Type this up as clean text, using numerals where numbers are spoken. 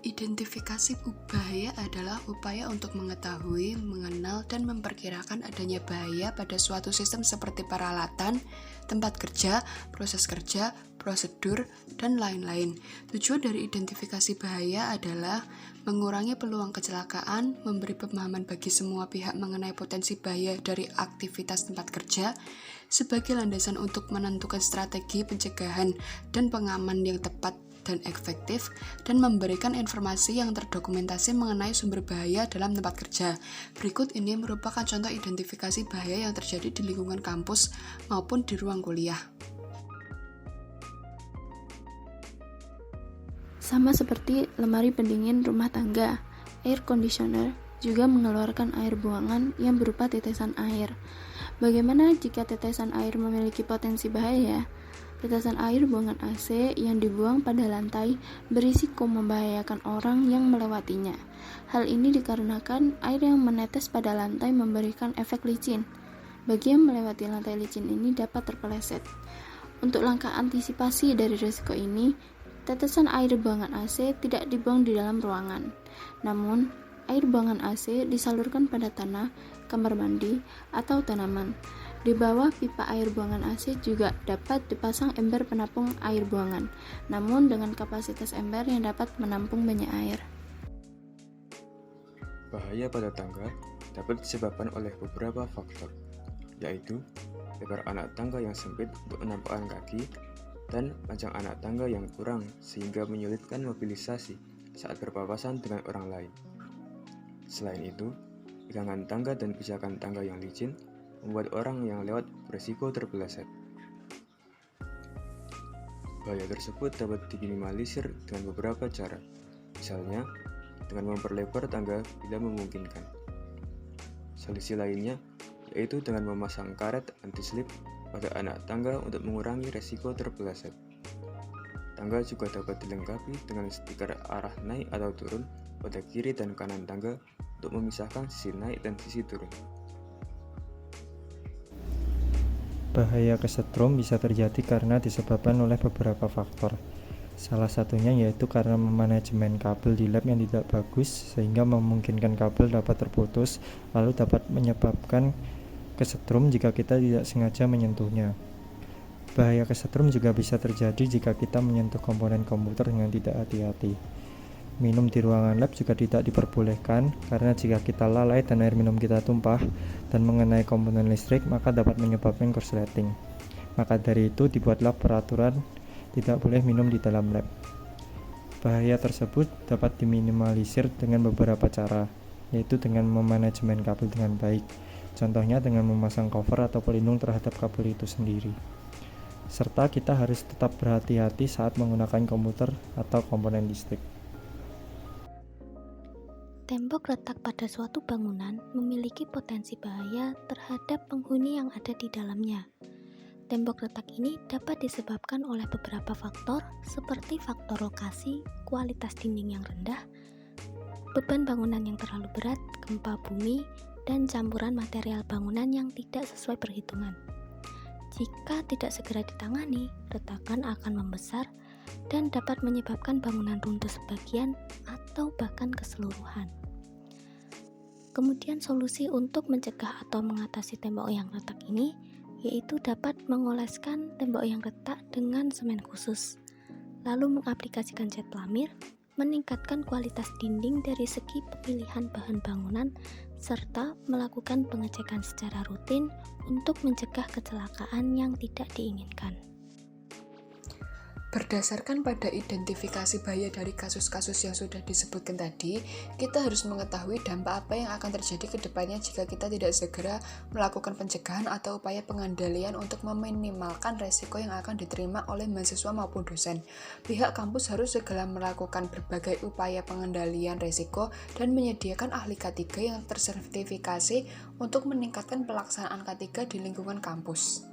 Identifikasi bahaya adalah upaya untuk mengetahui, mengenal, dan memperkirakan adanya bahaya pada suatu sistem seperti peralatan, tempat kerja, proses kerja, prosedur, dan lain-lain. Tujuan dari identifikasi bahaya adalah mengurangi peluang kecelakaan, memberi pemahaman bagi semua pihak mengenai potensi bahaya dari aktivitas tempat kerja, sebagai landasan untuk menentukan strategi pencegahan dan pengaman yang tepat dan efektif, dan memberikan informasi yang terdokumentasi mengenai sumber bahaya dalam tempat kerja. Berikut ini merupakan contoh identifikasi bahaya yang terjadi di lingkungan kampus maupun di ruang kuliah. Sama seperti lemari pendingin rumah tangga, air conditioner juga mengeluarkan air buangan yang berupa tetesan air. Bagaimana jika tetesan air memiliki potensi bahaya? Tetesan air buangan AC yang dibuang pada lantai berisiko membahayakan orang yang melewatinya. Hal ini dikarenakan air yang menetes pada lantai memberikan efek licin. Bagi yang melewati lantai licin ini dapat terpeleset. Untuk langkah antisipasi dari risiko ini, tetesan air buangan AC tidak dibuang di dalam ruangan. Namun, air buangan AC disalurkan pada tanah, kamar mandi, atau tanaman. Di bawah pipa air buangan AC juga dapat dipasang ember penampung air buangan, namun dengan kapasitas ember yang dapat menampung banyak air. Bahaya pada tangga dapat disebabkan oleh beberapa faktor, yaitu lebar anak tangga yang sempit untuk penampakan kaki dan panjang anak tangga yang kurang sehingga menyulitkan mobilisasi saat berpapasan dengan orang lain. Selain itu, pegangan tangga dan pijakan tangga yang licin membuat orang yang lewat berisiko terpeleset. Bahaya tersebut dapat diminimalisir dengan beberapa cara, misalnya dengan memperlebar tangga bila memungkinkan. Solusi lainnya yaitu dengan memasang karet anti-slip pada anak tangga untuk mengurangi resiko terpeleset. Tangga juga dapat dilengkapi dengan stiker arah naik atau turun pada kiri dan kanan tangga untuk memisahkan sisi naik dan sisi turun. Bahaya kesetrum bisa terjadi karena disebabkan oleh beberapa faktor. Salah satunya yaitu karena manajemen kabel di lab yang tidak bagus sehingga memungkinkan kabel dapat terputus, lalu dapat menyebabkan kesetrum jika kita tidak sengaja menyentuhnya. Bahaya kesetrum juga bisa terjadi jika kita menyentuh komponen komputer dengan tidak hati-hati. Minum di ruangan lab juga tidak diperbolehkan karena jika kita lalai dan air minum kita tumpah dan mengenai komponen listrik maka dapat menyebabkan korsleting. Maka dari itu dibuatlah peraturan tidak boleh minum di dalam lab. Bahaya tersebut dapat diminimalisir dengan beberapa cara, yaitu dengan memanajemen kabel dengan baik. Contohnya dengan memasang cover atau pelindung terhadap kabel itu sendiri. Serta kita harus tetap berhati-hati saat menggunakan komputer atau komponen listrik. Tembok retak pada suatu bangunan memiliki potensi bahaya terhadap penghuni yang ada di dalamnya. Tembok retak ini dapat disebabkan oleh beberapa faktor seperti faktor lokasi, kualitas dinding yang rendah, beban bangunan yang terlalu berat, gempa bumi, dan campuran material bangunan yang tidak sesuai perhitungan. Jika tidak segera ditangani, retakan akan membesar dan dapat menyebabkan bangunan runtuh sebagian atau bahkan keseluruhan. Kemudian solusi untuk mencegah atau mengatasi tembok yang retak ini yaitu dapat mengoleskan tembok yang retak dengan semen khusus, lalu mengaplikasikan cat lamir, meningkatkan kualitas dinding dari segi pemilihan bahan bangunan, serta melakukan pengecekan secara rutin untuk mencegah kecelakaan yang tidak diinginkan. Berdasarkan pada identifikasi bahaya dari kasus-kasus yang sudah disebutkan tadi, kita harus mengetahui dampak apa yang akan terjadi ke depannya jika kita tidak segera melakukan pencegahan atau upaya pengendalian untuk meminimalkan resiko yang akan diterima oleh mahasiswa maupun dosen. Pihak kampus harus segera melakukan berbagai upaya pengendalian resiko dan menyediakan ahli K3 yang tersertifikasi untuk meningkatkan pelaksanaan K3 di lingkungan kampus.